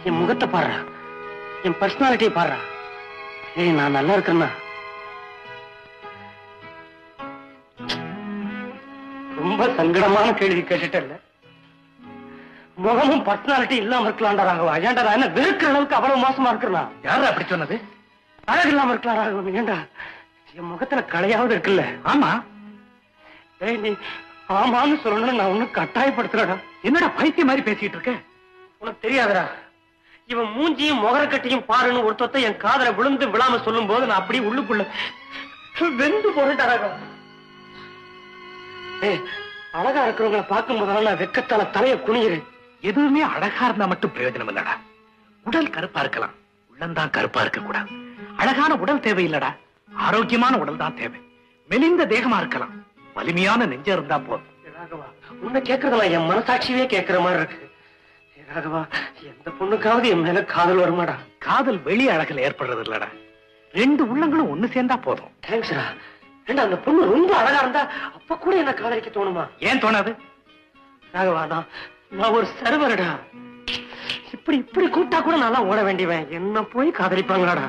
என் முகத்தை பாடுறா, என் பர்சனாலிட்டியை பாடுறா. ஏய், நான் நல்லா இருக்கேன்னா? ரொம்ப சங்கடமான கேள்வி கேட்டுட்டல. முகமும் பர்சனாலிட்டி இல்லாம இருக்கலாம்டா ராகவா. ஏன்டா நான் என்ன வெறுக்கிற அளவுக்கு அவ்வளவு மோசமா இருக்கிறனா? யாரு அப்படி சொன்னது? அழகு இல்லாம இருக்கலாம் ராகவன். ஏன்டா என் முகத்துல கலையாவது இருக்குல்ல? ஆமா. ஏய், நீ ஆமான்னு சொல்லணும்னு நான் ஒன்னும் கட்டாயப்படுத்துறடா. என்னடா பைத்தியம் மாதிரி பேசிட்டு இருக்க? உனக்கு தெரியாதடா, இவன் மூஞ்சியும் முகரக்கட்டையும் பாருன்னு ஒருத்தத்தை என் காதல விழுந்து விழாம சொல்லும் போது நான் அப்படியே உள்ளுக்குள்ள வெந்து போறேன்டா ராகவா. ஏய், அழகா இருக்கிறவங்களை பார்க்கும் போதெல்லாம் நான் வெக்கத்தால தலைய குனிகிறேன். எதுவுமே அழகா இருந்தா மட்டும் பிரயோஜனம் இல்லடா. உடல் கருப்பா இருக்கலாம், உள்ளம்தான் கருப்பா இருக்க கூடாது. அழகான உடல் தேவை இல்லடா, ஆரோக்கியமான உடல் தான் தேவை. மெலிந்த தேகமா இருக்கலாம், வலிமையான நெஞ்சம் இருந்தா போதும். ராகவா, உன்னை கேட்கறதெல்லாம் என் மனசாட்சியே கேட்கிற மாதிரி இருக்கு. ராகவா, எந்த பொண்ணுக்காவது என் மேல காதல் வருமாடா? காதல் வெளி அழகுல ஏற்படுறது இல்லடா, ரெண்டு உள்ளங்களும் ஒண்ணு சேர்ந்தா போதும். தேங்க்ஸ்டா. ஏண்டா அந்த பொண்ணு ரொம்ப அழகா இருந்தா அப்ப கூட என்ன காதலிக்க தோணுமா? ஏன் தோணாது? ராகவா, நான் ஒரு சர்வரடா. இப்படி கூட்டா கூட நல்லா ஓட வேண்டியவன் என்ன போய் காதலிப்பாங்களாடா?